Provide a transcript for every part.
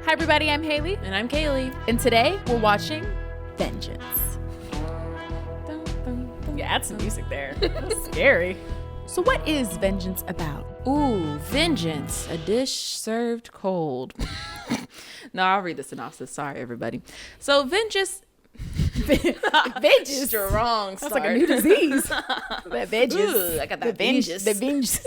Hi everybody, I'm Haley. And I'm Kaylee. And today we're watching Vengeance. Dun, dun, dun, Yeah, add some music there. That's scary. So what is Vengeance about? Ooh, vengeance. A dish served cold. No, I'll read the synopsis. Sorry, everybody. So vengeance. Vengeance. Strong That's start. like a new disease. That vengeance. Ooh, I got that vengeance. The vengeance.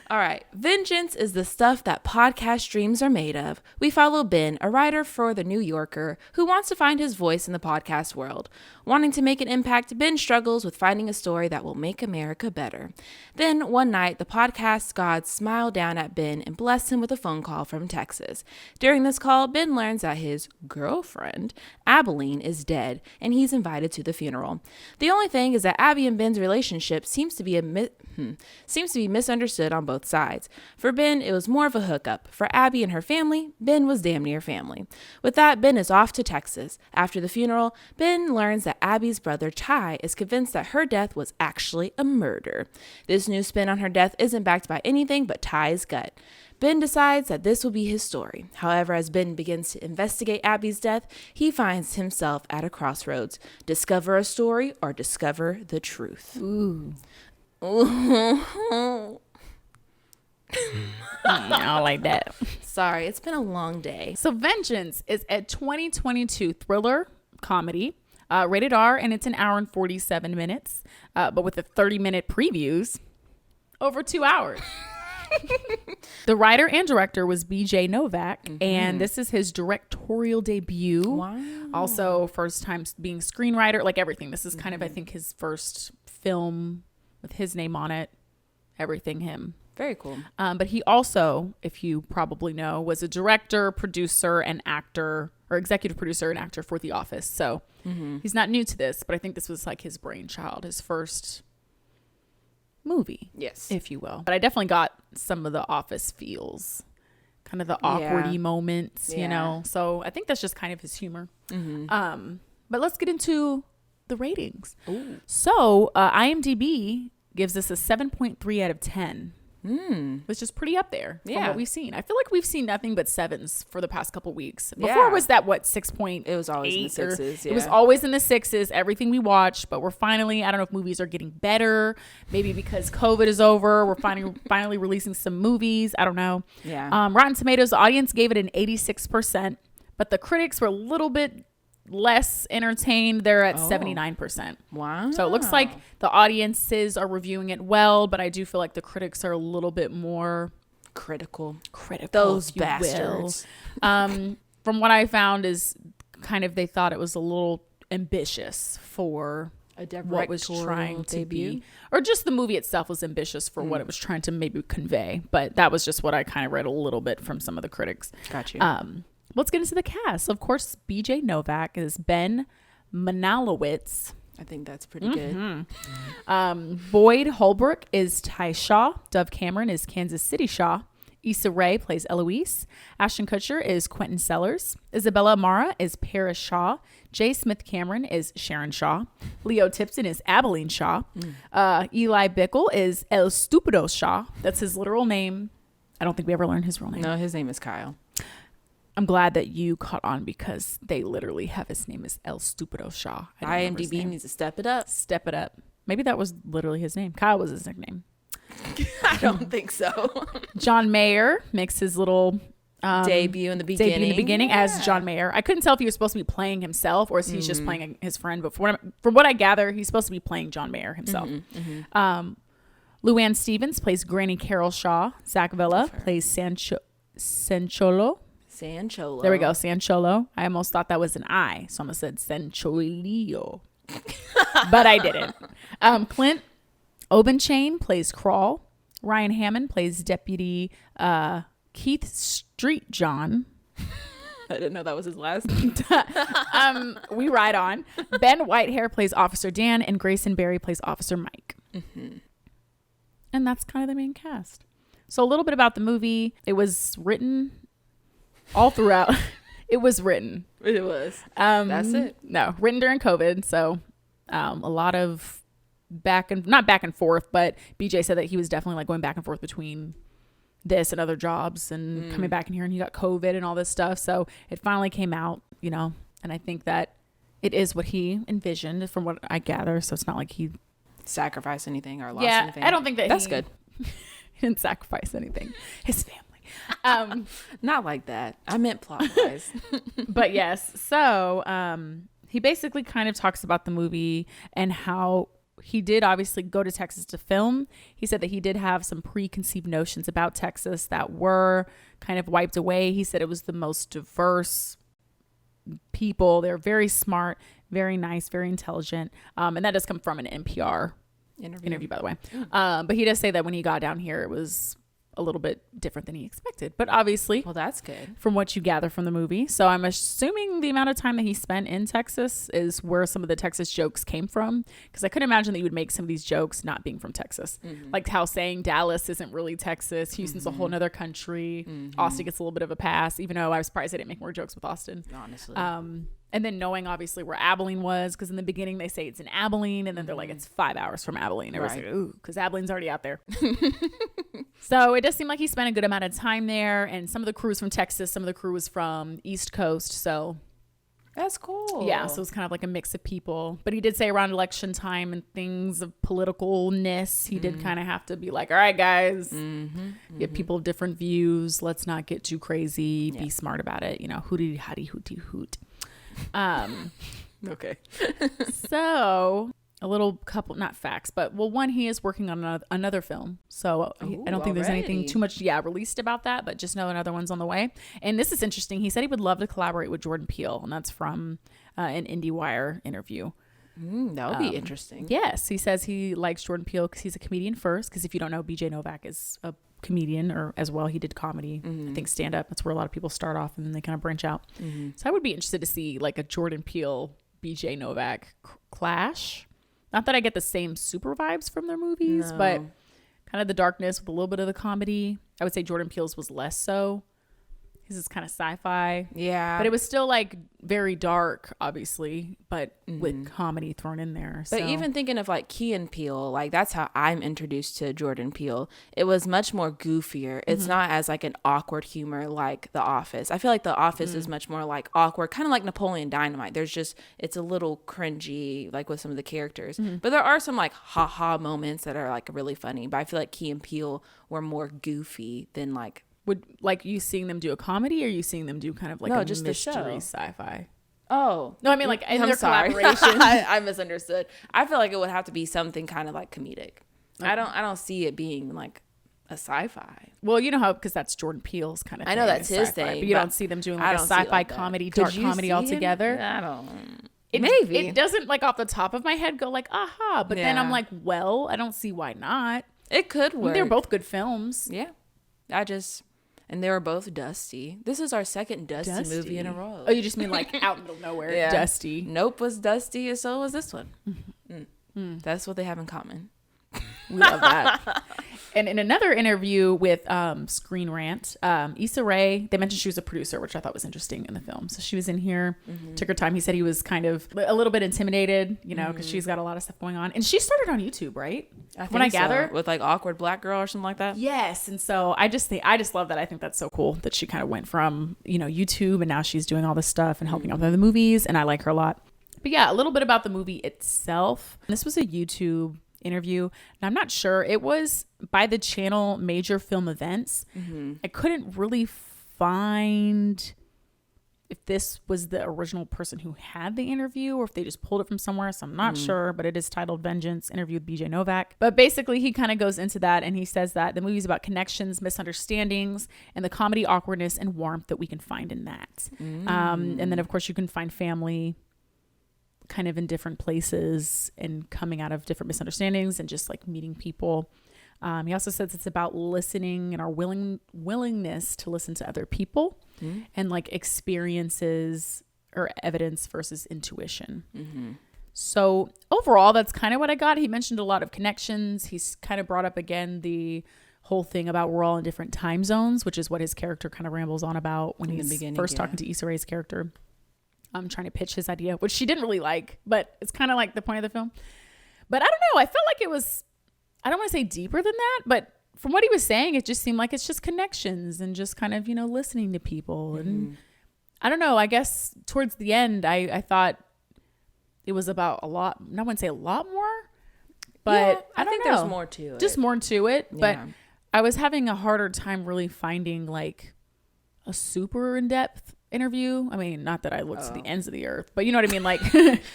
All right. Vengeance is the stuff that podcast dreams are made of. We follow Ben, a writer for The New Yorker, who wants to find his voice in the podcast world. Wanting to make an impact, Ben struggles with finding a story that will make America better. Then, one night, the podcast gods smile down at Ben and bless him with a phone call from Texas. During this call, Ben learns that his girlfriend, Abilene, is dead, and he's invited to the funeral. The only thing is that Abby and Ben's relationship seems to be misunderstood on both sides. For Ben, it was more of a hookup. For Abby and her family, Ben was damn near family. With that, Ben is off to Texas. After the funeral, Ben learns that Abby's brother Ty is convinced that her death was actually a murder. This new spin on her death isn't backed by anything but Ty's gut. Ben decides that this will be his story. However, as Ben begins to investigate Abby's death, he finds himself at a crossroads. Discover a story or discover the truth. Ooh. Ooh. I don't like that. Sorry, it's been a long day. So Vengeance is a 2022 thriller comedy, rated R, and it's an hour and 47 minutes. But with the 30-minute previews, over 2 hours. The writer and director was B.J. Novak, and this is his directorial debut. Wow. Also, first time being screenwriter, like everything. This is kind of, I think, his first film with his name on it. Everything him. Very cool. But he also, if you probably know, was a director, producer, and actor, or executive producer and actor for The Office. So he's not new to this, but I think this was like his brainchild, his first movie, Yes. if you will. But I definitely got some of the Office feels, kind of the awkwardy moments, you know. So I think that's just kind of his humor. But let's get into the ratings. Ooh. So IMDb gives us a 7.3 out of 10. Which is pretty up there from what we've seen. I feel like we've seen nothing but sevens for the past couple weeks. Before was that 6.8? It was always in the sixes. It was always in the sixes. Everything we watched, but we're finally, I don't know if movies are getting better. Maybe because COVID is over, we're finally releasing some movies. I don't know. Yeah. Rotten Tomatoes, the audience gave it an 86%, but the critics were a little bit less entertained. They're at 79%. Wow. So it looks like the audiences are reviewing it well, but I do feel like the critics are a little bit more critical. Those if you bastards. From what I found is kind of they thought it was a little ambitious for what was trying to be, or just the movie itself was ambitious for what it was trying to maybe convey. But that was just what I kind of read a little bit from some of the critics. Got you. Let's get into the cast. Of course, B.J. Novak is Ben Manalowitz. I think that's pretty good. Boyd Holbrook is Ty Shaw. Dove Cameron is Kansas City Shaw. Issa Rae plays Eloise. Ashton Kutcher is Quentin Sellers. Isabella Amara is Paris Shaw. J. Smith Cameron is Sharon Shaw. Leo Tipton is Abilene Shaw. Eli Bickle is El Stupido Shaw. That's his literal name. I don't think we ever learned his real name. No, his name is Kyle. I'm glad that you caught on because they literally have his name as El Stupido Shaw. IMDb needs to step it up. Step it up. Maybe that was literally his name. Kyle was his nickname. I don't think so. John Mayer makes his little debut in the beginning. As John Mayer. I couldn't tell if he was supposed to be playing himself or if he's just playing his friend. But from what I gather, he's supposed to be playing John Mayer himself. Luann Stevens plays Granny Carol Shaw. Zach Villa plays Sancholo. Sancholo. There we go, Sancholo. I almost thought that was an I, so I almost said Sancholio. But I didn't. Clint Obenchain plays Crawl. Ryan Hammond plays Deputy Keith Street John. I didn't know that was his last name. We ride on. Ben Whitehair plays Officer Dan, and Grayson Berry plays Officer Mike. And that's kind of the main cast. So a little bit about the movie. It was written all throughout. It was written. It was. That's it. No, written during COVID. So a lot of not back and forth, but BJ said that he was definitely like going back and forth between this and other jobs and coming back in here, and he got COVID and all this stuff. So it finally came out, you know, and I think that it is what he envisioned from what I gather. So it's not like he sacrificed anything or lost anything. I don't think that's good. He didn't sacrifice anything. His family. Not like that. I meant plot wise. But yes. So he basically kind of talks about the movie and how he did obviously go to Texas to film. He said that he did have some preconceived notions about Texas that were kind of wiped away. He said it was the most diverse people. They're very smart, very nice, very intelligent. And that does come from an NPR interview, by the way. But he does say that when he got down here, it was a little bit different than he expected. But obviously, well, that's good from what you gather from the movie. So I'm assuming the amount of time that he spent in Texas is where some of the Texas jokes came from. Because I couldn't imagine that you would make some of these jokes not being from Texas. Like how saying Dallas isn't really Texas. Houston's a whole nother country. Austin gets a little bit of a pass, even though I was surprised I didn't make more jokes with Austin. Honestly. And then knowing obviously where Abilene was, because in the beginning they say it's in Abilene, and then they're like, it's 5 hours from Abilene. Everyone's like, ooh, because Abilene's already out there. So it does seem like he spent a good amount of time there, and some of the crew was from Texas, some of the crew was from East Coast. So that's cool. Yeah, so it's kind of like a mix of people. But he did say around election time and things of politicalness, he did kind of have to be like, all right, guys, get people of different views. Let's not get too crazy. Be smart about it. You know, hooty hotty hooty hoot. Okay. So a little couple, not facts, but one, he is working on another film. So I don't think there's anything too much, released about that, but just know another one's on the way. And this is interesting. He said he would love to collaborate with Jordan Peele, and that's from an IndieWire interview. That would be interesting. Yes. He says he likes Jordan Peele because he's a comedian first. Because if you don't know, BJ Novak is a comedian, or as well, he did comedy. I think stand up. That's where a lot of people start off and then they kind of branch out. So I would be interested to see like a Jordan Peele, BJ Novak clash. Not that I get the same super vibes from their movies, but kind of the darkness with a little bit of the comedy. I would say Jordan Peele's was less so. His is kind of sci-fi. Yeah. But it was still like very dark, obviously, but with comedy thrown in there. But even thinking of like Key and Peele, like that's how I'm introduced to Jordan Peele. It was much more goofier. It's not as like an awkward humor like The Office. I feel like The Office is much more like awkward, kind of like Napoleon Dynamite. It's a little cringy like with some of the characters. But there are some like ha-ha moments that are like really funny. But I feel like Key and Peele were more goofy than like... Would like you seeing them do a comedy, or you seeing them do kind of like a just mystery sci-fi? Oh no, I mean like in their sorry. collaboration. I misunderstood. I feel like it would have to be something kind of like comedic. Okay. I don't see it being like a sci-fi. Well, you know how, because that's Jordan Peele's kind of thing. I know that's his sci-fi, thing, but you don't see them doing like a sci-fi like comedy, dark comedy all together. I don't. Maybe it doesn't like off the top of my head go like aha, but then I'm like, well, I don't see why not. It could work. I mean, they're both good films. Yeah, and they were both dusty. This is our second dusty movie in a row. Oh, you just mean like out in the middle of nowhere, yeah. Dusty. Nope was dusty, and so was this one. That's what they have in common. We love that. And in another interview with Screen Rant, Issa Rae, they mentioned she was a producer, which I thought was interesting in the film. So she was in here, took her time. He said he was kind of a little bit intimidated, you know, because she's got a lot of stuff going on. And she started on YouTube, right? I gather. With like Awkward Black Girl or something like that. Yes. And so I just love that. I think that's so cool that she kind of went from, you know, YouTube, and now she's doing all this stuff and helping out with other movies. And I like her a lot. But yeah, a little bit about the movie itself. This was a YouTube interview, and I'm not sure, it was by the channel Major Film Events. I couldn't really find if this was the original person who had the interview or if they just pulled it from somewhere, so I'm not sure, but it is titled Vengeance, interview with BJ Novak. But basically he kind of goes into that, and he says that the movie's about connections, misunderstandings, and the comedy, awkwardness, and warmth that we can find in that. And then of course you can find family kind of in different places and coming out of different misunderstandings and just like meeting people. He also says it's about listening and our willingness to listen to other people and like experiences or evidence versus intuition. So overall, that's kind of what I got. He mentioned a lot of connections. He's kind of brought up again the whole thing about we're all in different time zones, which is what his character kind of rambles on about when he's first talking to Issa Rae's character. I'm trying to pitch his idea, which she didn't really like, but it's kind of like the point of the film. But I don't know. I felt like it was, I don't want to say deeper than that, but from what he was saying, it just seemed like it's just connections and just kind of, listening to people. And I don't know, I guess towards the end, I thought it was about a lot, I wouldn't say a lot more, but I don't know. There's more to it. Just more to it. Yeah. But I was having a harder time really finding like a super in-depth interview. I mean, not that I looked to the ends of the earth, but you know what I mean? Like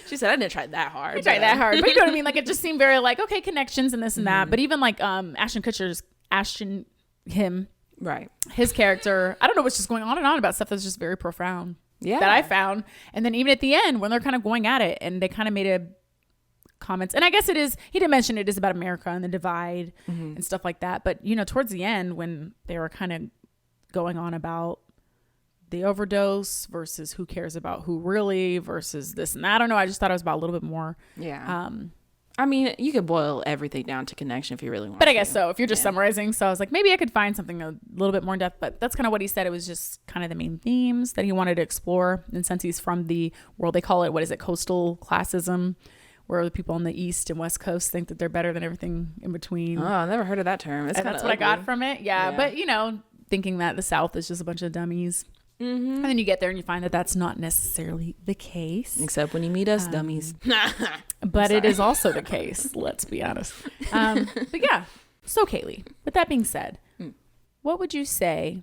she said, I didn't try that hard. I tried that hard, but you know what I mean? Like it just seemed very like, okay, connections and this and that. But even like Ashton Kutcher's right, his character, I don't know, what's just going on and on about stuff that's just very profound. Yeah, that I found. And then even at the end when they're kind of going at it and they kind of made comments, and I guess he did mention it is about America and the divide and stuff like that, but towards the end when they were kind of going on about the overdose versus who cares about who really versus this and that, I don't know, I just thought it was about a little bit more. I mean, you could boil everything down to connection if you really want but to. I guess so if you're just summarizing. So I was like, maybe I could find something a little bit more in depth, but that's kind of what he said. It was just kind of the main themes that he wanted to explore. And since he's from the world, they call it, what is it, coastal classism, where the people on the East and West Coast think that they're better than everything in between. Oh, I never heard of that term. That's what I got from it. Yeah. But, thinking that the South is just a bunch of dummies. And then you get there and you find that that's not necessarily the case. Except when you meet us, dummies. But it is also the case. Let's be honest. But yeah. So, Kaylee, with that being said, what would you say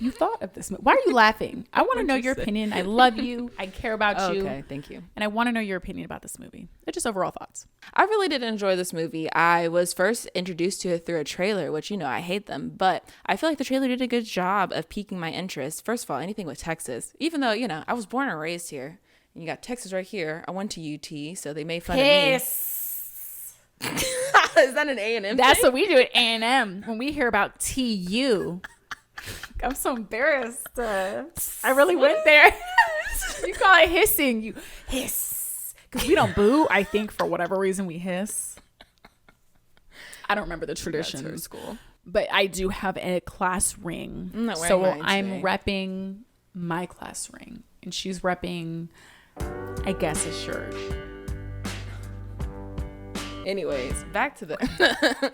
you thought of this movie? Why are you laughing? I want to know your opinion. I love you. I care about you. Okay, thank you. And I want to know your opinion about this movie. They're just overall thoughts. I really did enjoy this movie. I was first introduced to it through a trailer, which, I hate them. But I feel like the trailer did a good job of piquing my interest. First of all, anything with Texas. Even though, I was born and raised here. And you got Texas right here. I went to UT, so they made fun of me. Is that an A&M That's what we do at A&M when we hear about TU. I'm so embarrassed. I really went there. You call it hissing. You hiss. Because we don't boo, I think, for whatever reason we hiss. I don't remember the tradition. That's her school. But I do have a class ring. I'm not so wearing mine I'm repping my class ring. And she's repping, I guess, a shirt. Anyways, back to the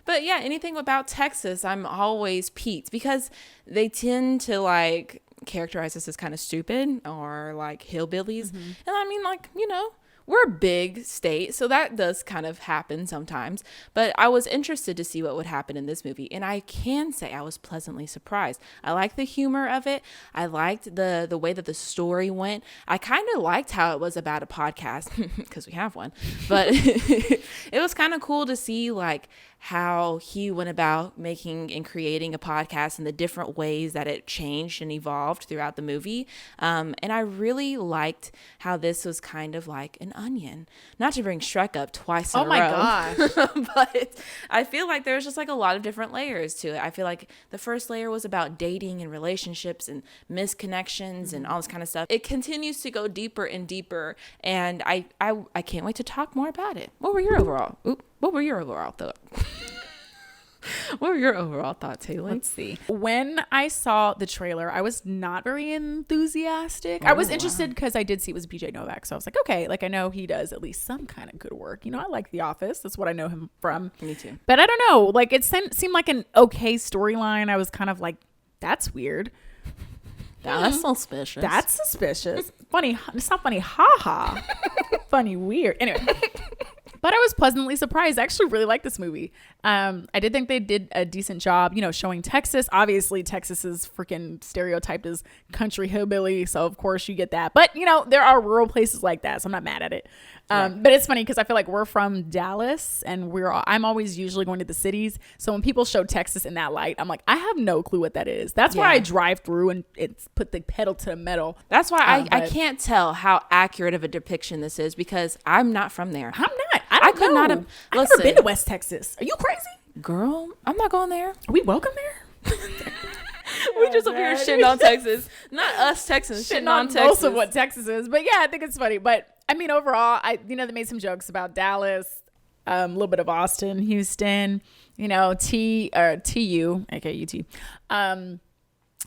but yeah, anything about Texas, I'm always piqued because they tend to like characterize us as kind of stupid or like hillbillies. And I mean, like, we're a big state, so that does kind of happen sometimes. But I was interested to see what would happen in this movie, and I can say I was pleasantly surprised. I liked the humor of it. I liked the way that the story went. I kind of liked how it was about a podcast because we have one. But it was kind of cool to see like how he went about making and creating a podcast and the different ways that it changed and evolved throughout the movie. And I really liked how this was kind of like an onion. Not to bring Shrek up twice in a row. Oh my gosh. But I feel like there's just like a lot of different layers to it. I feel like the first layer was about dating and relationships and misconnections and all this kind of stuff. It continues to go deeper and deeper. And I can't wait to talk more about it. What were your overall thoughts? What were your overall thoughts, Haley? Let's see. When I saw the trailer, I was not very enthusiastic. I was interested because I did see it was BJ Novak. So I was like, okay, like I know he does at least some kind of good work. I like The Office. That's what I know him from. Me too. But I don't know. Like it seemed like an okay storyline. I was kind of like, that's weird. That's suspicious. That's suspicious. Funny. It's not funny. Ha ha. Funny. Weird. Anyway. But I was pleasantly surprised. I actually really like this movie. I did think they did a decent job, showing Texas. Obviously, Texas is freaking stereotyped as country hillbilly. So, of course, you get that. But, there are rural places like that. So, I'm not mad at it. But it's funny because I feel like we're from Dallas and I'm always usually going to the cities. So, when people show Texas in that light, I'm like, I have no clue what that is. That's why I drive through and it's put the pedal to the metal. That's why I can't tell how accurate of a depiction this is because I'm not from there. I'm not. I could not have. I've never been to West Texas. Are you crazy? Girl, I'm not going there. Are we welcome there? We just up here shitting on Texas. Not us Texans shitting on Texas. Most of what Texas is. But yeah, I think it's funny. But I mean, overall, they made some jokes about Dallas, a little bit of Austin, Houston, TU, aka UT.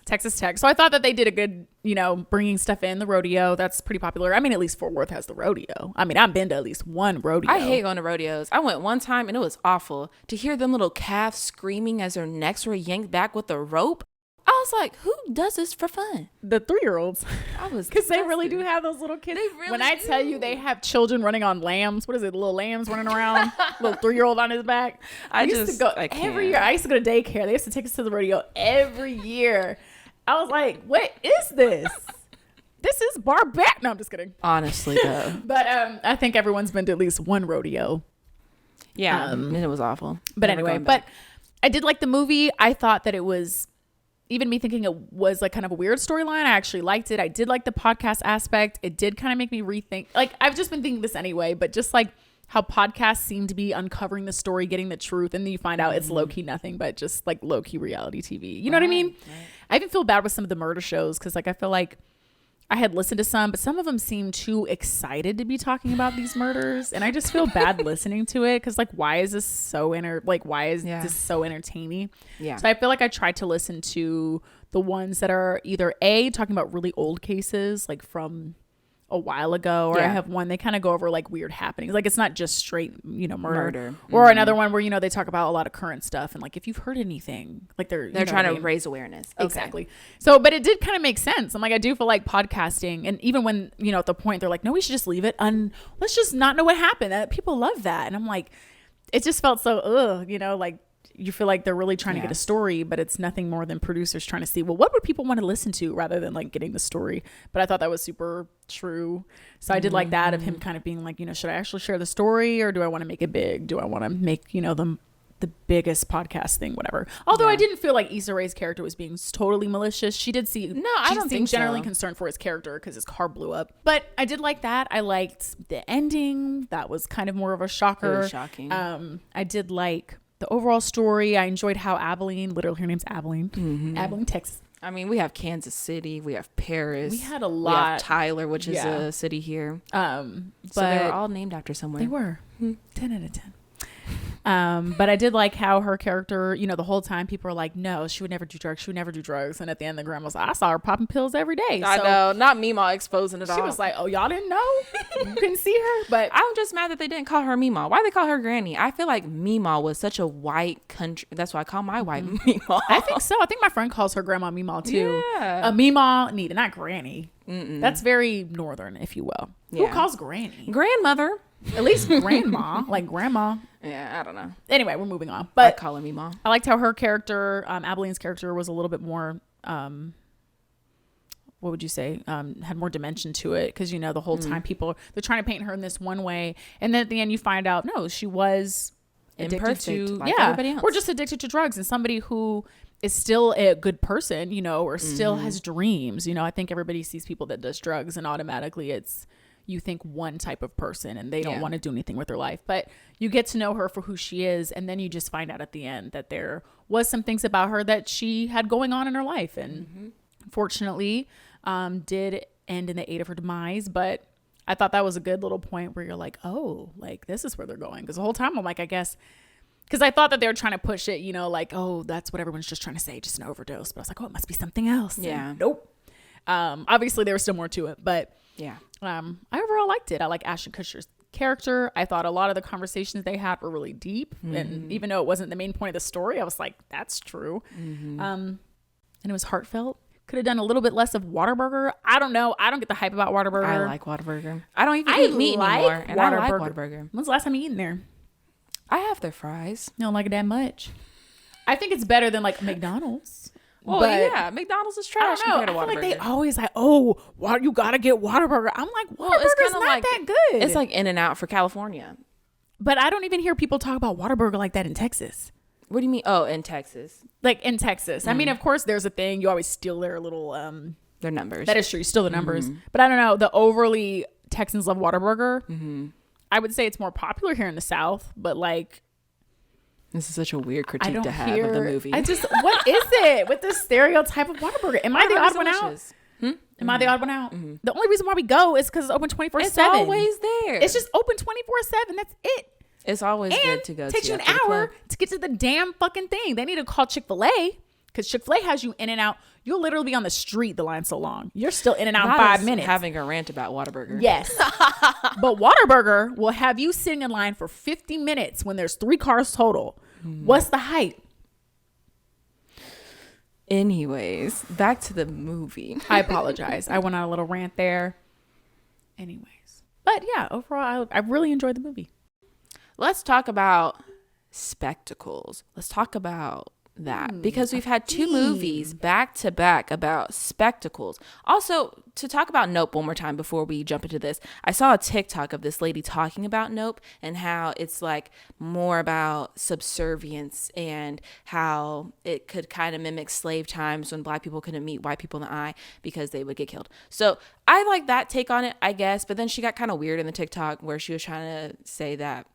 Texas Tech. So I thought that they did a good, bringing stuff in. The rodeo, that's pretty popular. I mean, at least Fort Worth has the rodeo. I mean, I've been to at least one rodeo. I hate going to rodeos. I went one time and it was awful. To hear them little calves screaming as their necks were yanked back with a rope. I was like, who does this for fun? The 3-year-olds. I was because they really do have those little kids. They really when I tell you they have children running on lambs, what is it? Little lambs running around, little 3-year-old on his back. I used to go every year. I used to go to daycare. They used to take us to the rodeo every year. I was like, what is this? This is barbaric. No, I'm just kidding. Honestly, though. But I think everyone's been to at least one rodeo. Yeah, and it was awful. But anyway, I did like the movie. I thought that it was, even me thinking it was like kind of a weird storyline, I actually liked it. I did like the podcast aspect. It did kind of make me rethink. Like, I've just been thinking this anyway, but just like how podcasts seem to be uncovering the story, getting the truth, and then you find out it's low-key nothing but just like low-key reality TV. You know what I mean? Right. I even feel bad with some of the murder shows because like I feel like I had listened to some, but some of them seem too excited to be talking about these murders, and I just feel bad listening to it because like why is this so this so entertaining? Yeah. So I feel like I tried to listen to the ones that are either talking about really old cases like from a while ago, or I have one they kind of go over like weird happenings, like it's not just straight murder. Or another one where they talk about a lot of current stuff and like if you've heard anything, like they're trying to raise awareness. Okay. Exactly. So but it did kind of make sense. I'm like, I do feel like podcasting, and even when at the point they're like, no, we should just leave it let's just not know what happened. People love that, and I'm like, it just felt so like you feel like they're really trying to get a story, but it's nothing more than producers trying to see, well, what would people want to listen to rather than like getting the story. But I thought that was super true. So I did like that of him kind of being like, should I actually share the story, or do I want to make it big? Do I want to make, the biggest podcast thing, whatever. Although I didn't feel like Issa Rae's character was being totally malicious. She did see, I don't think generally concerned for his character because his car blew up. But I did like that. I liked the ending. That was kind of more of a shocker. It was shocking. I did like the overall story. I enjoyed how Abilene, literally her name's Abilene, Abilene, Texas. I mean, we have Kansas City, we have Paris, we had a lot. We have Tyler, which is a city here. But they were all named after somewhere. They were 10 out of 10. But I did like how her character, the whole time people are like, no, she would never do drugs. And at the end, the grandma was like, I saw her popping pills every day. I know, not Meemaw exposing it all. She was like, oh, y'all didn't know? You couldn't see her? But I'm just mad that they didn't call her Meemaw. Why they call her Granny? I feel like Meemaw was such a white country. That's why I call my white Meemaw. I think so. I think my friend calls her Grandma Meemaw too. Yeah. Meemaw, Nita, not Granny. That's very northern, if you will. Yeah. Who calls Granny? Grandmother. At least grandma, like grandma. Yeah, I don't know. Anyway, we're moving on. But I call her Meemaw. I liked how her character, Abilene's character, was a little bit more, what would you say, had more dimension to it. Because, the whole time they're trying to paint her in this one way. And then at the end you find out, no, she was addicted to, like everybody else. Or just addicted to drugs, and somebody who is still a good person, or still has dreams. I think everybody sees people that does drugs and automatically you think one type of person and they don't want to do anything with their life. But you get to know her for who she is, and then you just find out at the end that there was some things about her that she had going on in her life, and fortunately did end in the aid of her demise. But I thought that was a good little point where you're like, oh, like this is where they're going. Because the whole time I'm like, I guess, because I thought that they were trying to push it, like, oh, that's what everyone's just trying to say, just an overdose. But I was like, oh, it must be something else. Yeah. And nope. Obviously there was still more to it, but yeah. I overall liked it. I like Ashton Kutcher's character. I thought a lot of the conversations they had were really deep, and even though it wasn't the main point of the story, I was like, that's true. And it was heartfelt. Could have done a little bit less of Whataburger. I don't know. I don't get the hype about Whataburger. I like Whataburger. I don't even eat meat anymore, and I like Whataburger. When's the last time you eaten there? I have their fries. You don't like it that much. I think it's better than like McDonald's. Well, yeah, McDonald's is trash compared to Whataburger. I feel like they always like, oh, you gotta get Whataburger. I'm like, Whataburger's not that good. It's like In-N-Out for California. But I don't even hear people talk about Whataburger like that in Texas. What do you mean? Oh, in Texas. Like in Texas. I mean, of course, there's a thing. You always steal their little... their numbers. That is true. You steal the numbers. But I don't know. The overly Texans love Whataburger. I would say it's more popular here in the South. But like... This is such a weird critique to have of the movie. What is it with this stereotype of Whataburger? Am I the odd one out? Am I the odd one out? The only reason why we go is because it's open 24/7. It's always there. It's just open 24/7. That's it. It's always good to go to. It takes you an hour to get to the damn fucking thing. They need to call Chick-fil-A Because Chick-fil-A has you in and out. You'll literally be on the street. The line's so long. You're still in and out in Not 5 as minutes. having a rant about Whataburger. Yes. But Whataburger will have you sitting in line for 50 minutes when there's 3 cars total. What's the hype? Anyways, back to the movie. I apologize. I went on a little rant there. Anyways. But yeah, overall, I really enjoyed the movie. Let's talk about spectacles. Let's talk about that because we've had 2 movies back to back about spectacles. Also, to talk about Nope one more time before we jump into this, I saw a TikTok of this lady talking about Nope and how it's like more about subservience and how it could kind of mimic slave times when Black people couldn't meet white people in the eye because they would get killed. So I like that take on it, I guess. But then she got kind of weird in the TikTok where she was trying to say that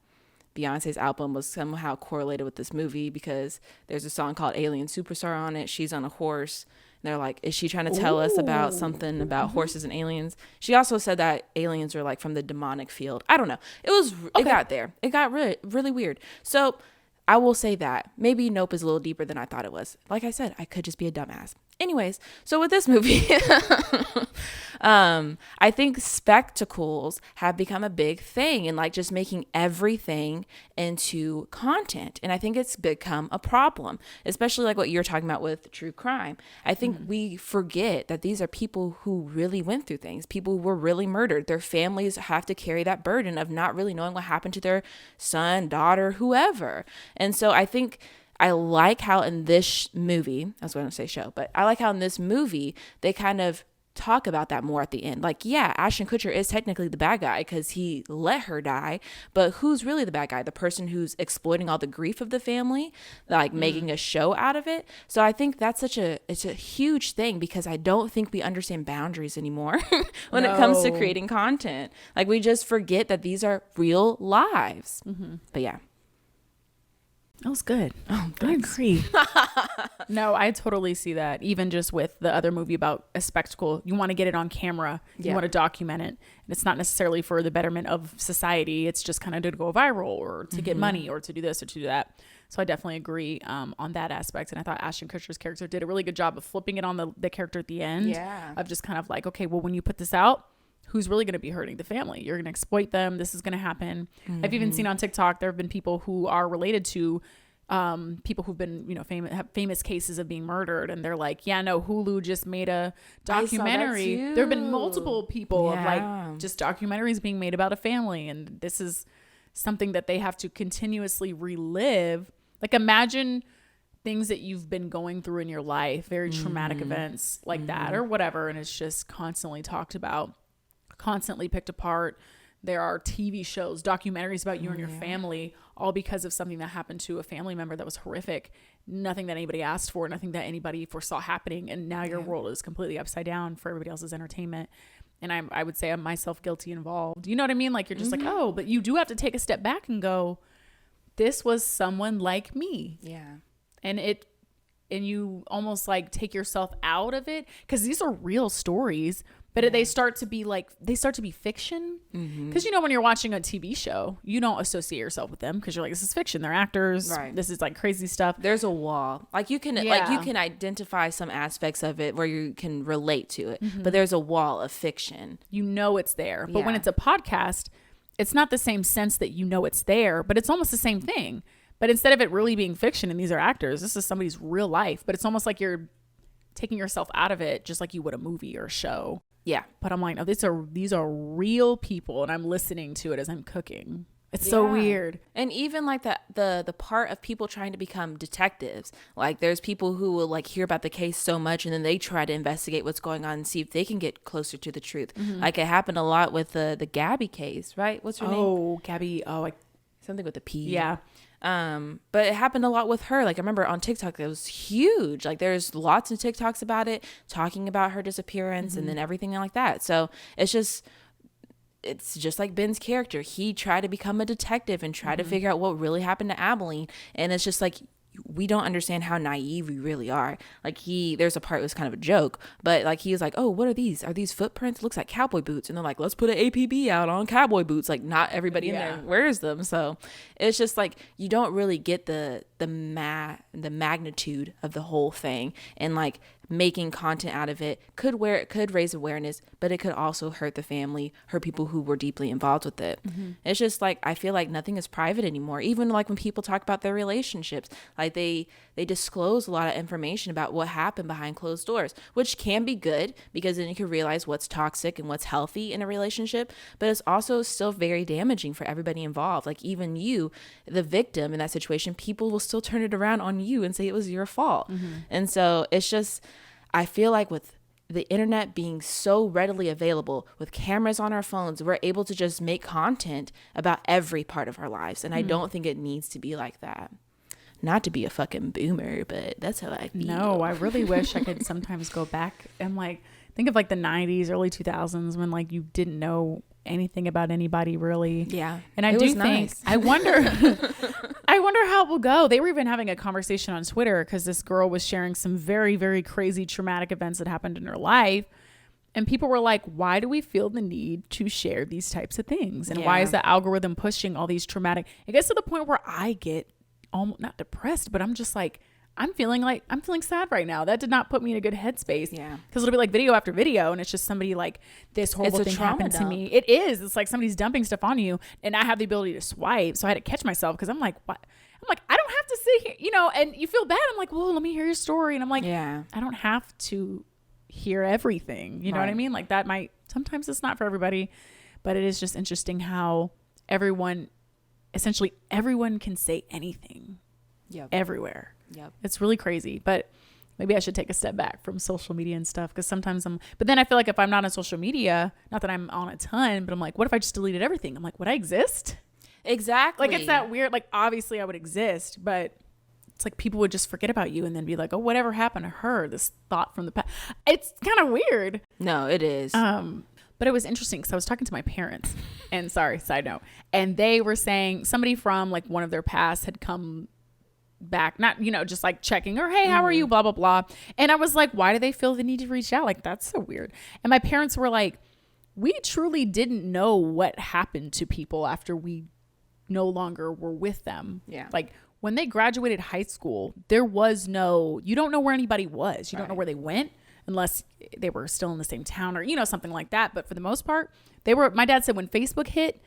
Beyonce's album was somehow correlated with this movie because there's a song called Alien Superstar on it. She's on a horse. And they're like, is she trying to tell us about something about horses and aliens? She also said that aliens are like from the demonic field. I don't know. It got there. It got really, really weird. So I will say that maybe Nope is a little deeper than I thought it was. Like I said, I could just be a dumbass. Anyways, so with this movie, I think spectacles have become a big thing and like just making everything into content. And I think it's become a problem, especially like what you're talking about with true crime. I think we forget that these are people who really went through things, people who were really murdered. Their families have to carry that burden of not really knowing what happened to their son, daughter, whoever. And so I think I like how in this movie, I was going to say show, but I like how in this movie, they kind of talk about that more at the end. Like, yeah, Ashton Kutcher is technically the bad guy because he let her die, but who's really the bad guy? The person who's exploiting all the grief of the family, like making a show out of it. So I think that's it's a huge thing because I don't think we understand boundaries anymore when it comes to creating content. Like we just forget that these are real lives. But yeah. That was good. Oh, I agree. No, I totally see that. Even just with the other movie about a spectacle, you want to get it on camera. You want to document it. And it's not necessarily for the betterment of society. It's just kind of to go viral or to get money or to do this or to do that. So I definitely agree on that aspect. And I thought Ashton Kutcher's character did a really good job of flipping it on the character at the end. Yeah. Of just kind of like, okay, well, when you put this out, who's really going to be hurting the family? You're going to exploit them. This is going to happen. I've even seen on TikTok, there have been people who are related to people who've been, have famous cases of being murdered. And they're like, yeah, no, Hulu just made a documentary. There have been multiple people of like just documentaries being made about a family. And this is something that they have to continuously relive. Like imagine things that you've been going through in your life, very traumatic events like that or whatever. And it's just constantly talked about, constantly picked apart. There are TV shows, documentaries about you and your family, all because of something that happened to a family member that was horrific. Nothing that anybody asked for, nothing that anybody foresaw happening. And now your world is completely upside down for everybody else's entertainment. And I would say I'm myself guilty involved. You know what I mean? Like you're just like, oh, but you do have to take a step back and go, this was someone like me. Yeah. And you almost like take yourself out of it because these are real stories. But they start to be fiction. Because, when you're watching a TV show, you don't associate yourself with them because you're like, this is fiction. They're actors. Right. This is like crazy stuff. There's a wall. Like you can identify some aspects of it where you can relate to it. But there's a wall of fiction. It's there. But when it's a podcast, it's not the same sense that it's there, but it's almost the same thing. But instead of it really being fiction and these are actors, this is somebody's real life. But it's almost like you're taking yourself out of it just like you would a movie or a show. Yeah. But I'm like, no, these are real people and I'm listening to it as I'm cooking. It's so weird. And even like the part of people trying to become detectives, like there's people who will like hear about the case so much and then they try to investigate what's going on and see if they can get closer to the truth. Like it happened a lot with the Gabby case, right? What's her name? Oh, Gabby. Oh, something with a P. Yeah. But it happened a lot with her. Like I remember on TikTok, it was huge. Like there's lots of TikToks about it, talking about her disappearance and then everything like that. So it's just like Ben's character. He tried to become a detective and try to figure out what really happened to Abilene. And it's just like, we don't understand how naive we really are. Like there's a part, it was kind of a joke, but like he was like, oh, what are these? Are these footprints? It looks like cowboy boots. And they're like, let's put an APB out on cowboy boots. Like not everybody in there wears them. So it's just like, you don't really get the magnitude of the whole thing. And like making content out of it could raise awareness, but it could also hurt the family, hurt people who were deeply involved with it. It's just like, I feel like nothing is private anymore. Even like when people talk about their relationships, like they disclose a lot of information about what happened behind closed doors, which can be good because then you can realize what's toxic and what's healthy in a relationship, but it's also still very damaging for everybody involved. Like even you, the victim in that situation, people will still turn it around on you and say it was your fault. And so it's just, I feel like with the internet being so readily available, with cameras on our phones, we're able to just make content about every part of our lives. And I don't think it needs to be like that. Not to be a fucking boomer, but that's how I feel. No, I really wish I could sometimes go back and like think of like the 90s, early 2000s when like you didn't know anything about anybody really. Yeah. And I do think, I wonder how it will go. They were even having a conversation on Twitter because this girl was sharing some very, very crazy traumatic events that happened in her life. And people were like, why do we feel the need to share these types of things? And why is the algorithm pushing all these traumatic? It gets to the point where I get almost not depressed, but I'm just like, I'm feeling sad right now. That did not put me in a good headspace. Yeah. Because it'll be like video after video and it's just somebody like, this horrible thing happened to me. It is. It's like somebody's dumping stuff on you and I have the ability to swipe. So I had to catch myself because I'm like, what? I'm like, I don't have to sit here, you know, and you feel bad. I'm like, well, let me hear your story. And I'm like, I don't have to hear everything. You know what I mean? Like that sometimes it's not for everybody, but it is just interesting how essentially everyone can say anything everywhere. Yep. It's really crazy, but maybe I should take a step back from social media and stuff because sometimes but then I feel like if I'm not on social media, not that I'm on a ton, but I'm like, what if I just deleted everything? I'm like, would I exist? Exactly. Like it's that weird, like obviously I would exist, but it's like people would just forget about you and then be like, oh, whatever happened to her? This thought from the past. It's kind of weird. No, it is. But it was interesting because I was talking to my parents and side note, and they were saying somebody from like one of their past had come back, not, you know, just like checking or, hey, how are you? Blah, blah, blah. And I was like, why do they feel the need to reach out? Like, that's so weird. And my parents were like, we truly didn't know what happened to people after we no longer were with them. Yeah. Like when they graduated high school, you don't know where anybody was. You don't know where they went unless they were still in the same town or, you know, something like that. But for the most part, my dad said when Facebook hit,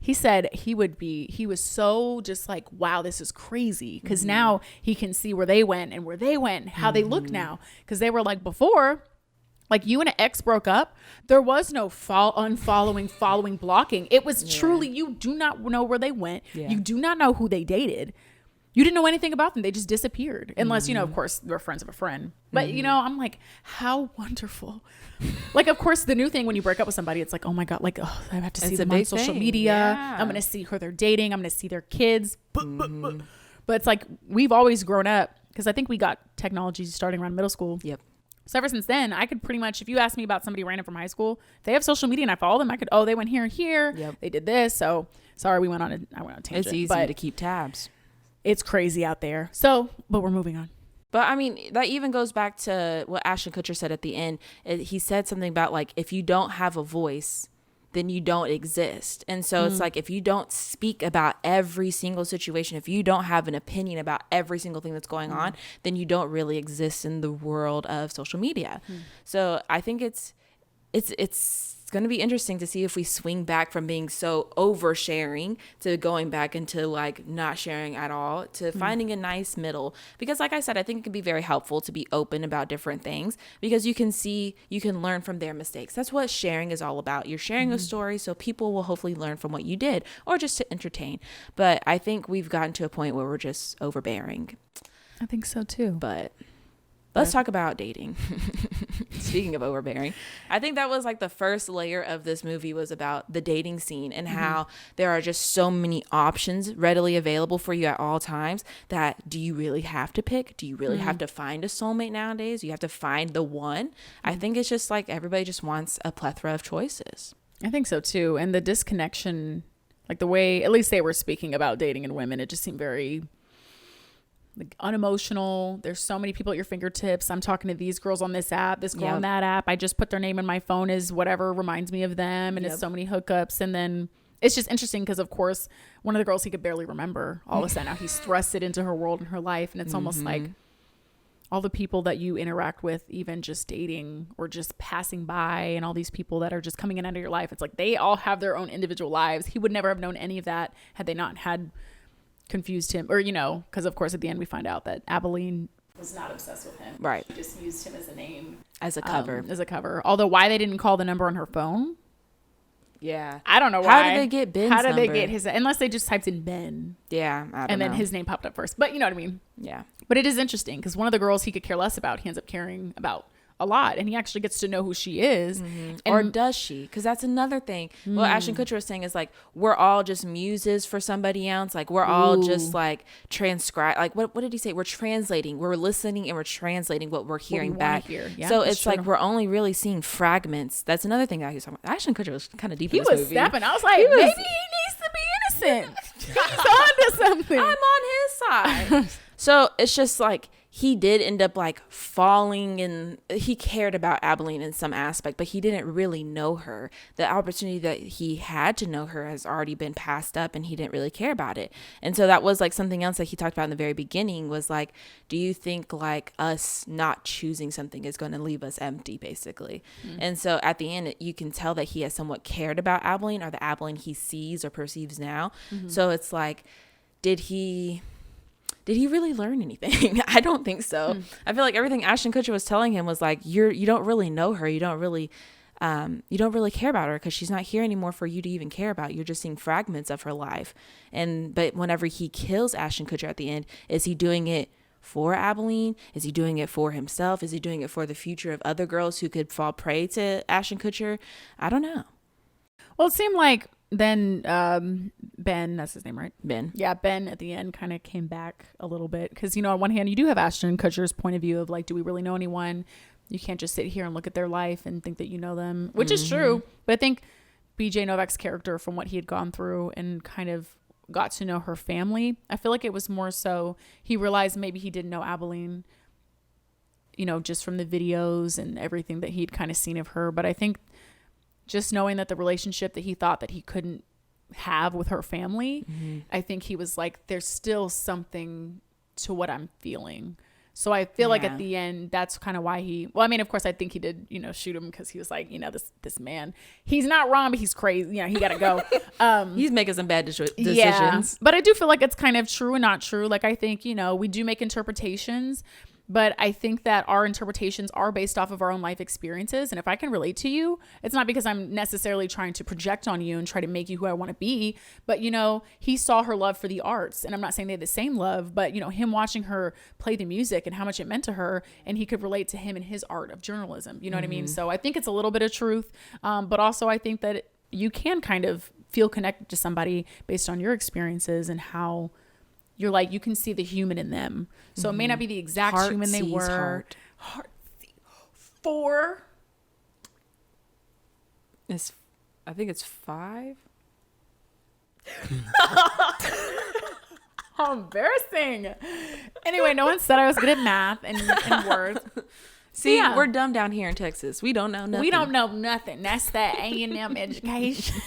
he said he was so just like, wow, this is crazy. Because now he can see where they went and how they look now. Because they were like before, like you and an ex broke up, there was no unfollowing, following, blocking. It was truly, you do not know where they went. Yeah. You do not know who they dated. You didn't know anything about them. They just disappeared. Unless, you know, of course, they're friends of a friend. But, you know, I'm like, how wonderful. Like, of course, the new thing when you break up with somebody, it's like, oh, my God, like, oh, I have to see them on social media. Yeah. I'm going to see who they're dating. I'm going to see their kids. But it's like, we've always grown up because I think we got technology starting around middle school. Yep. So ever since then, I could pretty much, if you ask me about somebody random from high school, if they have social media and I follow them, I could, they went here and here. Yep. They did this. So sorry, I went on a tangent. It's easy to keep tabs. It's crazy out there. So, but we're moving on. But I mean, that even goes back to what Ashton Kutcher said at the end. He said something about like, if you don't have a voice, then you don't exist. And so it's like, if you don't speak about every single situation, if you don't have an opinion about every single thing that's going on, then you don't really exist in the world of social media. So I think it's going to be interesting to see if we swing back from being so oversharing to going back into like not sharing at all to finding a nice middle. Because like I said, I think it can be very helpful to be open about different things because you can learn from their mistakes. That's what sharing is all about. You're sharing a story so people will hopefully learn from what you did or just to entertain. But I think we've gotten to a point where we're just overbearing. I think so too. But let's talk about dating. Speaking of overbearing, I think that was like the first layer of this movie was about the dating scene and how there are just so many options readily available for you at all times that do you really have to pick? Do you really have to find a soulmate nowadays? You have to find the one. I think it's just like everybody just wants a plethora of choices. I think so too. And the disconnection, like the way, at least they were speaking about dating and women, it just seemed very like unemotional. There's so many people at your fingertips. I'm talking to these girls on this app, this girl on that app. I just put their name in my phone as whatever reminds me of them. And it's so many hookups. And then it's just interesting because, of course, one of the girls he could barely remember, all of a sudden now he's thrusted into her world and her life. And it's almost like all the people that you interact with, even just dating or just passing by, and all these people that are just coming in and out of your life. It's like they all have their own individual lives. He would never have known any of that had they not had confused him, or because of course at the end we find out that Abilene was not obsessed with him. Right. She just used him as a name, as a cover. Although why they didn't call the number on her phone, I don't know why. How did they get Ben's How did number? they get his, unless they just typed in Ben, I don't know. and then his name popped up first, but you know what I mean. But it is interesting because one of the girls he could care less about, he ends up caring about a lot, and he actually gets to know who she is. Or does she? Because that's another thing. What Ashton Kutcher was saying is like, we're all just muses for somebody else. Like we're all just like transcribe. Like what did he say? We're translating. We're listening and we're translating what we're hearing back. So it's like we're only really seeing fragments. That's another thing that he was talking about. Ashton Kutcher was kind of deep. He in this was movie. snapping. I was like, maybe he needs to be innocent. He's onto something. I'm on his side. So it's just like, he did end up like falling, and he cared about Abilene in some aspect, but he didn't really know her. The opportunity that he had to know her has already been passed up, and he didn't really care about it. And so that was like something else that he talked about in the very beginning, was like, do you think like us not choosing something is going to leave us empty, basically? And so at the end, you can tell that he has somewhat cared about Abilene, or the Abilene he sees or perceives now. So it's like, did he really learn anything? I don't think so. I feel like everything Ashton Kutcher was telling him was like, you don't really know her. You don't really care about her because she's not here anymore for you to even care about. You're just seeing fragments of her life. But whenever he kills Ashton Kutcher at the end, is he doing it for Abilene? Is he doing it for himself? Is he doing it for the future of other girls who could fall prey to Ashton Kutcher? I don't know. Well, it seemed like then Ben, that's his name, right? Ben. Yeah, Ben at the end kind of came back a little bit because, on one hand, you do have Ashton Kutcher's point of view of like, do we really know anyone? You can't just sit here and look at their life and think that you know them, which is true. But I think BJ Novak's character, from what he had gone through and kind of got to know her family, I feel like it was more so he realized maybe he didn't know Abilene, just from the videos and everything that he'd kind of seen of her. But I think just knowing that the relationship that he thought that he couldn't have with her family, I think he was like, there's still something to what I'm feeling. So I feel like at the end, that's kind of why of course I think he did, shoot him because he was like, this man, he's not wrong, but he's crazy. He got to go. He's making some bad decisions. Yeah, but I do feel like it's kind of true and not true. Like, I think, we do make interpretations, but I think that our interpretations are based off of our own life experiences. And if I can relate to you, it's not because I'm necessarily trying to project on you and try to make you who I want to be. But, he saw her love for the arts. And I'm not saying they had the same love, but, him watching her play the music and how much it meant to her. And he could relate to him and his art of journalism. You know what I mean? So I think it's a little bit of truth. But also I think that you can kind of feel connected to somebody based on your experiences and how you're like, you can see the human in them. So it may not be the exact Heart human they sees were. Heart sees 4. I think it's 5. How embarrassing. Anyway, no one said I was good at math and words. See, we're dumb down here in Texas. We don't know nothing. We don't know nothing. That's that A&M education.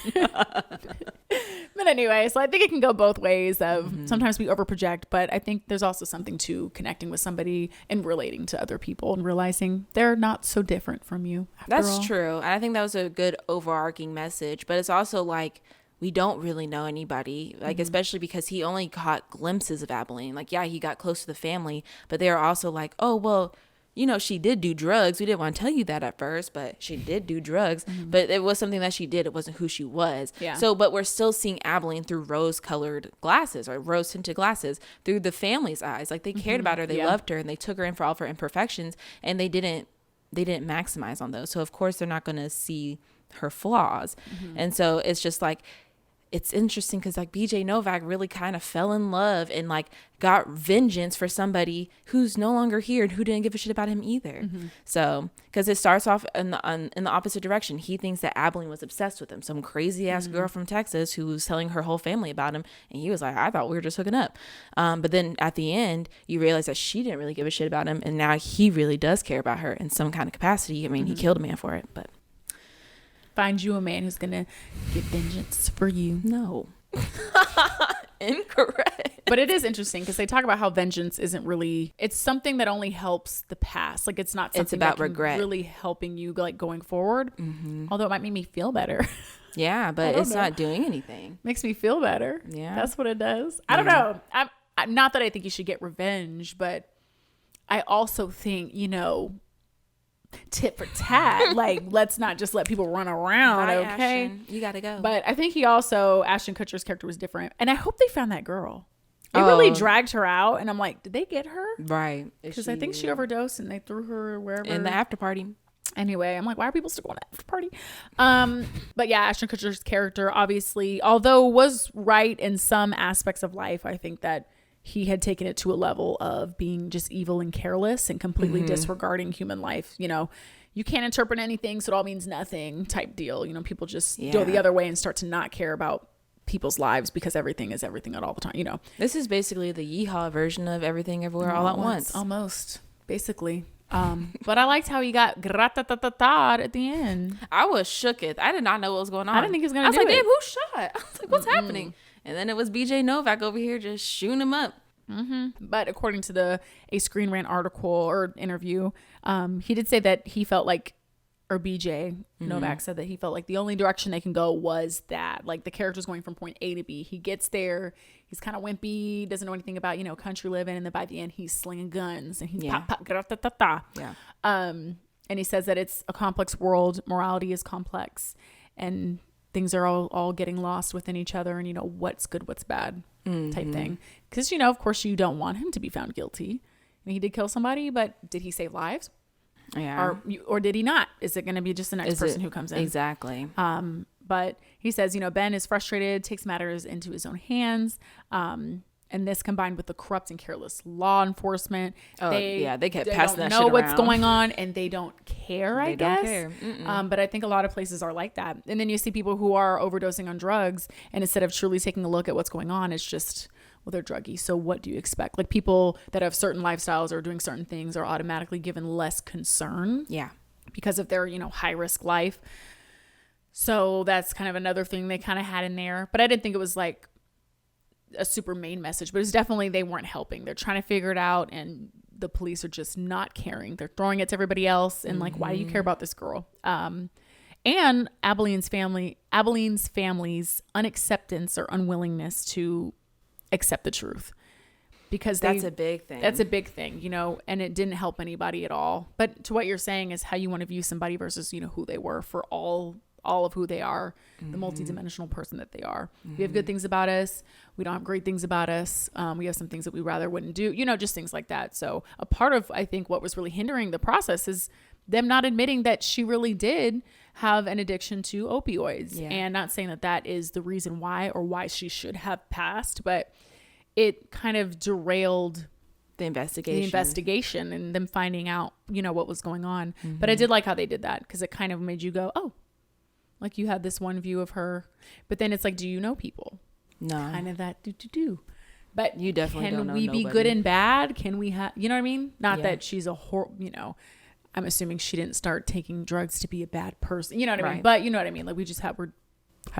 But anyway, so I think it can go both ways of sometimes we overproject, but I think there's also something to connecting with somebody and relating to other people and realizing they're not so different from you. That's true. And I think that was a good overarching message, but it's also like, we don't really know anybody, like, especially because he only caught glimpses of Abilene. Like, yeah, he got close to the family, but they were also like, oh, well, she did do drugs. We didn't want to tell you that at first, but she did do drugs. But it was something that she did. It wasn't who she was. Yeah. So, but we're still seeing Abilene through rose-colored glasses or rose-tinted glasses through the family's eyes. Like, they cared about her. They loved her, and they took her in for all of her imperfections, and they didn't maximize on those. So, of course, they're not going to see her flaws. And so it's just like, it's interesting because like BJ Novak really kind of fell in love and like got vengeance for somebody who's no longer here and who didn't give a shit about him either. So because it starts off in the opposite direction. He thinks that Abilene was obsessed with him, some crazy ass girl from Texas who was telling her whole family about him, and he was like, I thought we were just hooking up. But then at the end you realize that she didn't really give a shit about him, and now he really does care about her in some kind of capacity. I mean, he killed a man for it, but Find you a man who's gonna get vengeance for you. no. Incorrect. But it is interesting because they talk about how vengeance isn't really, it's something that only helps the past. Like it's not something It's about that can regret. really helping you like going forward. Although it might make me feel better. Yeah, but it's not doing anything. Makes me feel better. Yeah. That's what it does. I don't know. I'm not that I think you should get revenge, but I also think, you know, tit for tat. Like, let's not just let people run around. Bye, okay. Ashton. You gotta go. But I think Ashton Kutcher's character was different. And I hope they found that girl. It really dragged her out. And I'm like, did they get her? Right. Because I think she overdosed and they threw her wherever. in the after party. Anyway, I'm like, why are people still going to after party? But yeah, Ashton Kutcher's character, obviously, although was right in some aspects of life, I think that he had taken it to a level of being just evil and careless and completely disregarding human life. You know, you can't interpret anything, so it all means nothing type deal. You know, people just go the other way and start to not care about people's lives because everything is everything at all the time, you know. This is basically the yeehaw version of Everything Everywhere All at Once. Almost, basically. But I liked how he got grata-ta-ta-ta at the end. I was shook it. I did not know what was going on. I didn't think he was going to do I was like, it. damn, who shot? I was like, what's happening? And then it was BJ Novak over here just shooting him up. But according to a Screen Rant article or interview, he did say that he felt like, or BJ Novak said that he felt like the only direction they can go was that, like the character's going from point A to B. He gets there, he's kind of wimpy, doesn't know anything about, you know, country living, and then by the end he's slinging guns and he's pop pop grata-ta-ta. Yeah. And he says that it's a complex world, morality is complex, and things are all getting lost within each other, and you know what's good, what's bad type thing. Because, you know, of course you don't want him to be found guilty. I mean, he did kill somebody, but did he save lives? Yeah. Or did he not? Is it going to be just the next person who comes in? Exactly. But he says, you know, Ben is frustrated, takes matters into his own hands. And this combined with the corrupt and careless law enforcement. They kept passing that shit around. They don't know what's going on and they don't care, I guess. They don't care. But I think a lot of places are like that. And then you see people who are overdosing on drugs, and instead of truly taking a look at what's going on, it's just, well, they're druggy, so what do you expect? Like people that have certain lifestyles or doing certain things are automatically given less concern. Yeah. Because of their, you know, high risk life. So that's kind of another thing they kind of had in there. But I didn't think it was like a super main message, but it's definitely, they weren't helping. They're trying to figure it out, and the police are just not caring. They're throwing it to everybody else, and like, why do you care about this girl? And Abilene's family's unacceptance or unwillingness to accept the truth, because that's a big thing. That's a big thing, you know, and it didn't help anybody at all. But to what you're saying is how you want to view somebody versus, you know, who they were for all of who they are, the multidimensional person that they are. We have good things about us. We don't have great things about us. We have some things that we rather wouldn't do, you know, just things like that. So a part of, I think, what was really hindering the process is them not admitting that she really did have an addiction to opioids. Yeah. And not saying that that is the reason why or why she should have passed, but it kind of derailed the investigation and them finding out, you know, what was going on. But I did like how they did that, because it kind of made you go, oh, like you had this one view of her, but then it's like, do you know people? No. Kind of that do. But you definitely don't know we be nobody. good and bad? Can we have, you know what I mean? Not that she's you know, I'm assuming she didn't start taking drugs to be a bad person. You know what I mean? But you know what I mean? Like we just have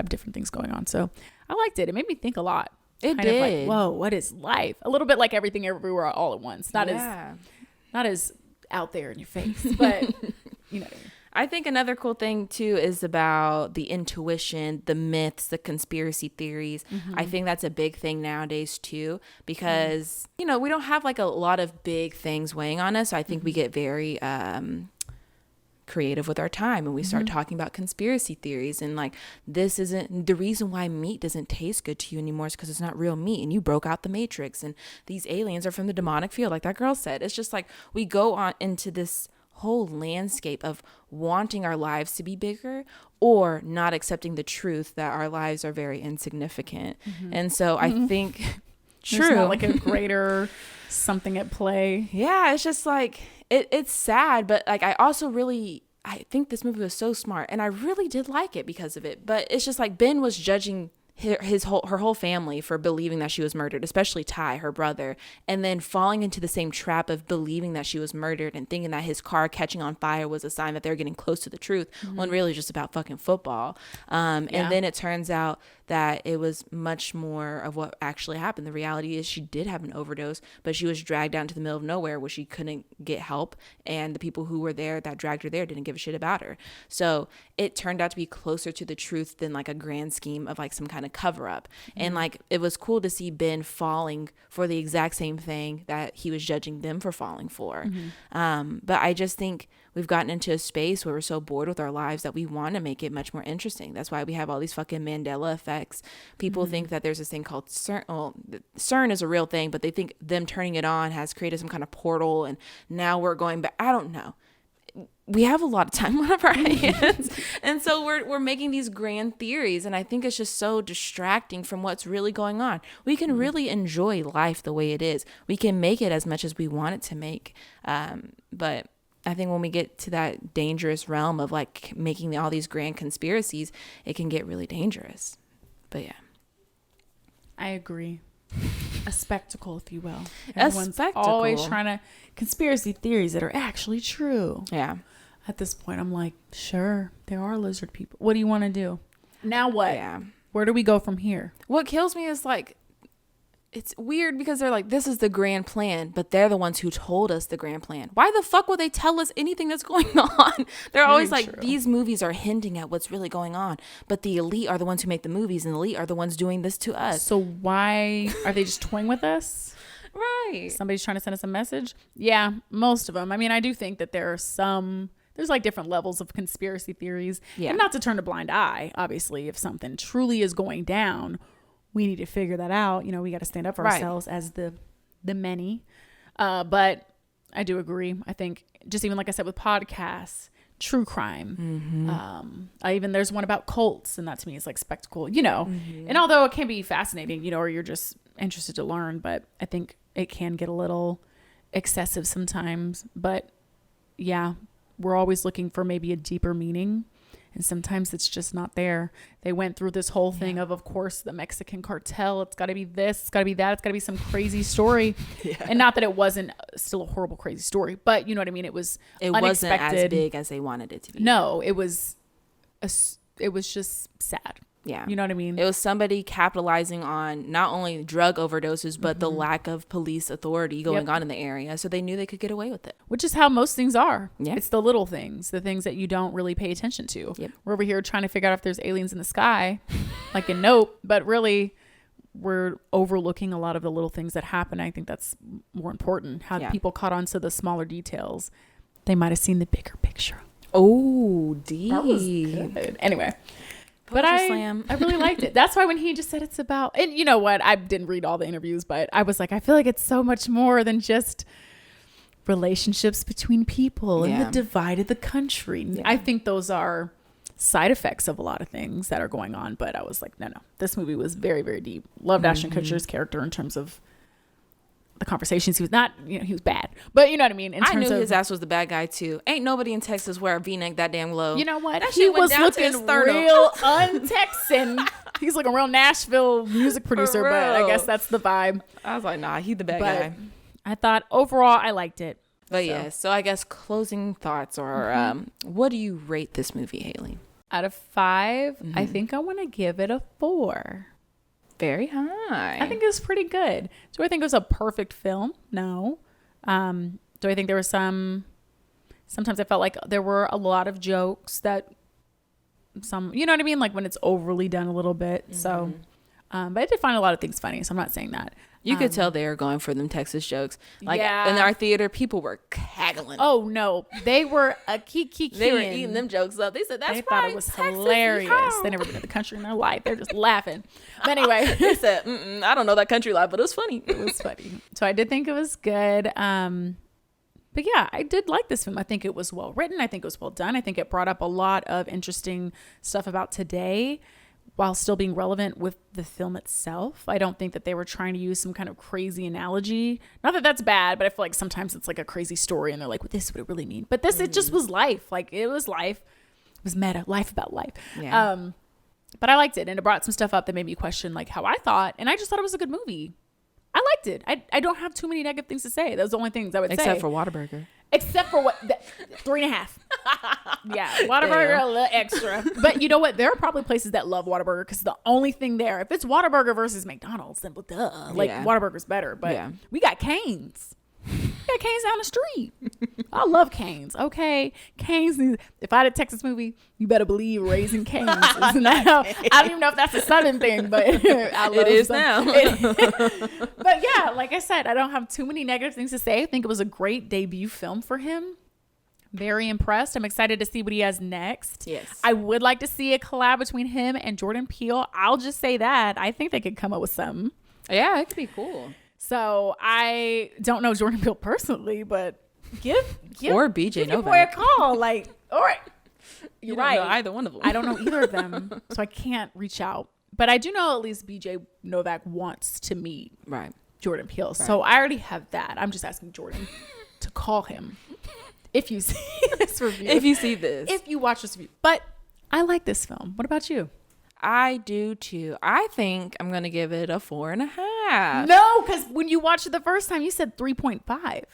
different things going on. So I liked it. It made me think a lot. It kind did. Of like, whoa, what is life? A little bit like Everything Everywhere All at Once. Not as out there in your face, but you know what I mean? I think another cool thing too is about the intuition, the myths, the conspiracy theories. I think that's a big thing nowadays too, because you know, we don't have like a lot of big things weighing on us. So I think we get very creative with our time, and we start talking about conspiracy theories, and like, this isn't the reason why meat doesn't taste good to you anymore, is because it's not real meat, and you broke out the Matrix, and these aliens are from the demonic field, like that girl said. It's just like we go on into this whole landscape of wanting our lives to be bigger or not accepting the truth that our lives are very insignificant. And so I think There's not like a greater something at play. Yeah, it's just like it's sad, but like I think this movie was so smart, and I really did like it because of it. But it's just like Ben was judging her whole family for believing that she was murdered, especially Ty, her brother, and then falling into the same trap of believing that she was murdered and thinking that his car catching on fire was a sign that they're getting close to the truth, when really just about fucking football. And then it turns out that it was much more of what actually happened. The reality is she did have an overdose, but she was dragged out into the middle of nowhere where she couldn't get help, and the people who were there that dragged her there didn't give a shit about her. So it turned out to be closer to the truth than like a grand scheme of like some kind of cover up. And like it was cool to see Ben falling for the exact same thing that he was judging them for falling for. But I just think we've gotten into a space where we're so bored with our lives that we want to make it much more interesting. That's why we have all these fucking Mandela effects. People think that there's this thing called CERN. Well, CERN is a real thing, but they think them turning it on has created some kind of portal, and now we're going back. I don't know. We have a lot of time on our hands. And so we're making these grand theories, and I think it's just so distracting from what's really going on. We can really enjoy life the way it is. We can make it as much as we want it to make. But I think when we get to that dangerous realm of like making all these grand conspiracies, it can get really dangerous. But yeah. I agree. A spectacle, if you will. A Everyone's spectacle. always trying to conspiracy theories that are actually true. Yeah. At this point, I'm like, sure, there are lizard people. What do you want to do? Now what? Yeah. Where do we go from here? What kills me is like, it's weird because they're like, this is the grand plan, but they're the ones who told us the grand plan. Why the fuck would they tell us anything that's going on? They're always like, true. These movies are hinting at what's really going on, but the elite are the ones who make the movies, and the elite are the ones doing this to us. So why are they just toying with us? Right. Somebody's trying to send us a message? Yeah, most of them. I mean, I do think that there's like different levels of conspiracy theories. Yeah. And not to turn a blind eye, obviously, if something truly is going down, we need to figure that out. You know, we got to stand up for ourselves as the many. But I do agree. I think just even like I said with podcasts, true crime. There's one about cults, and that to me is like spectacle, you know. And although it can be fascinating, you know, or you're just interested to learn, but I think it can get a little excessive sometimes. But yeah, we're always looking for maybe a deeper meaning. And sometimes it's just not there. They went through this whole thing of course, the Mexican cartel. It's got to be this. It's got to be that. It's got to be some crazy story. And not that it wasn't still a horrible, crazy story. But you know what I mean? It was unexpected. Wasn't as big as they wanted it to be. No, it was just sad. Yeah. You know what I mean? It was somebody capitalizing on not only drug overdoses, but the lack of police authority going on in the area. So they knew they could get away with it. Which is how most things are. Yeah. It's the little things, the things that you don't really pay attention to. Yep. We're over here trying to figure out if there's aliens in the sky, like in Nope. But really, we're overlooking a lot of the little things that happen. I think that's more important. How people caught on to the smaller details. They might have seen the bigger picture. Oh, deep. That was good. Anyway. But I really liked it. That's why when he just said it's about, and you know what, I didn't read all the interviews, but I was like, I feel like it's so much more than just relationships between people and the divide of the country. Yeah. I think those are side effects of a lot of things that are going on. But I was like, no, this movie was very, very deep. Loved Ashton Kutcher's character in terms of the conversations. He was not, you know, he was bad, but you know what I mean? I knew his ass was the bad guy too. Ain't nobody in Texas wear a V-neck that damn low. You know what? That He shit went was down to his looking sternum. real un-Texan. He's looking real Nashville music producer, but I guess that's the vibe. I was like, nah, he the bad guy. I thought overall I liked it. But so I guess closing thoughts or what do you rate this movie, Haley? Out of 5, I think I want to give it a 4. Very high. I think it was pretty good. Do I think it was a perfect film? No. Do I think there was sometimes I felt like there were a lot of jokes that you know what I mean? Like when it's overly done a little bit. So, but I did find a lot of things funny. So I'm not saying that. You could tell they were going for them Texas jokes. Like in our theater, people were cackling. Oh no, they were a kiki. They were eating them jokes up. They said that's right. They thought it was Texas, hilarious. yeehaw. They never been to the country in their life. They're just laughing. But anyway, they said, I don't know that country life, but it was funny. It was funny. So I did think it was good. But yeah, I did like this film. I think it was well written. I think it was well done. I think it brought up a lot of interesting stuff about today while still being relevant with the film itself. I don't think that they were trying to use some kind of crazy analogy. Not that that's bad, but I feel like sometimes it's like a crazy story and they're like, well, this is what it really means. But this, it just was life. Like it was life. It was meta, life about life. Yeah. But I liked it, and it brought some stuff up that made me question like how I thought, and I just thought it was a good movie. I liked it. I don't have too many negative things to say. Those are the only things I would say. Except for Whataburger. Except for 3.5. Yeah, Whataburger a little extra. But you know what? There are probably places that love Whataburger because the only thing there, if it's Whataburger versus McDonald's, then duh. Like Whataburger's better. But we got Cane's. We got Cane's down the street. I love Cane's. Okay, Cane's. If I had a Texas movie, you better believe Raising Cane's is now. I don't even know if that's a Southern thing, but I love it is now. But yeah, like I said, I don't have too many negative things to say. I think it was a great debut film for him. Very impressed. I'm excited to see what he has next. Yes. I would like to see a collab between him and Jordan Peele. I'll just say that. I think they could come up with something. Yeah, it could be cool. So I don't know Jordan Peele personally, but give or BJ Novak. Boy a call. Like, all right. You're right. Don't know either one of them. I don't know either of them, so I can't reach out. But I do know at least BJ Novak wants to meet Jordan Peele. Right. So I already have that. I'm just asking Jordan to call him if you see this review. If you see this. If you watch this review. But I like this film. What about you? I do too. I think I'm going to give it a 4.5. No, because when you watched it the first time, you said 3.5.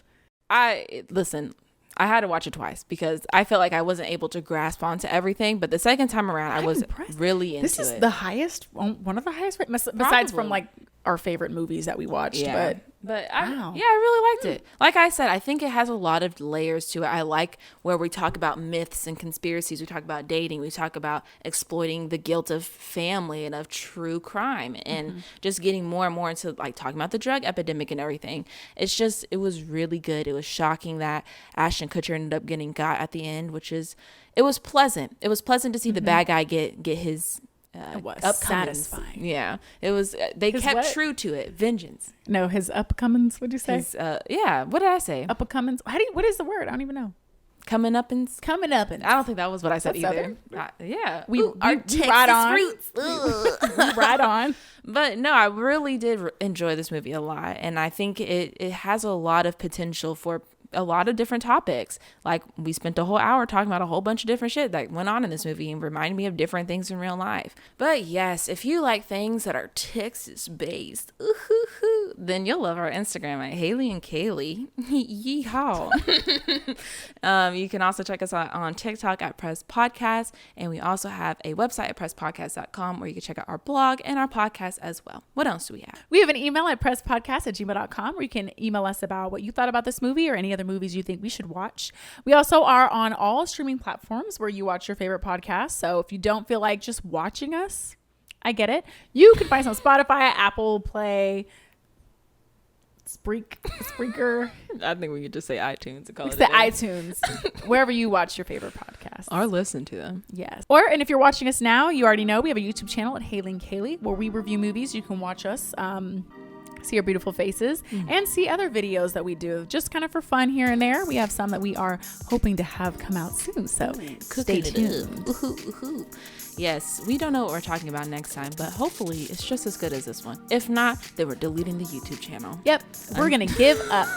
Listen, I had to watch it twice because I felt like I wasn't able to grasp onto everything. But the second time around, I was really into it. This is the highest, one of the highest, besides from like our favorite movies that we watched. Yeah. But I really liked it. Like I said, I think it has a lot of layers to it. I like where we talk about myths and conspiracies. We talk about dating. We talk about exploiting the guilt of family and of true crime and just getting more and more into like talking about the drug epidemic and everything. It was really good. It was shocking that Ashton Kutcher ended up getting got at the end, it was pleasant. It was pleasant to see the bad guy get his it was satisfying. Yeah, it was. They kept true to it. Vengeance. No, his upcomings. What'd you say? What did I say? Upcomings. What is the word? I don't even know. Coming up and. I don't think that was what I said either. We are right on. Roots. Right on. But no, I really did enjoy this movie a lot, and I think it has a lot of potential for a lot of different topics. Like we spent a whole hour talking about a whole bunch of different shit that went on in this movie and reminded me of different things in real life. But yes, if you like things that are Texas based, then you'll love our Instagram at Haley and Kaylee. Yeehaw. You can also check us out on TikTok at Press Podcast, and we also have a website at presspodcast.com where you can check out our blog and our podcast as well. What else do we have? We have an email at presspodcast@gmail.com where you can email us about what you thought about this movie or any other movies you think we should watch. We also are on all streaming platforms where you watch your favorite podcasts. So if you don't feel like just watching us, I get it. You can find us on Spotify, Apple Play, Spreaker. I think we could just say iTunes and call it iTunes, wherever you watch your favorite podcasts. Or listen to them. Yes. And if you're watching us now, you already know we have a YouTube channel at Haley and Kaylee where we review movies. You can watch us. See our beautiful faces and see other videos that we do just kind of for fun here and there. We have some that we are hoping to have come out soon, so stay tuned. Yes, we don't know what we're talking about next time, but hopefully it's just as good as this one. If not, then we're deleting the YouTube channel. Yep, we're gonna give up.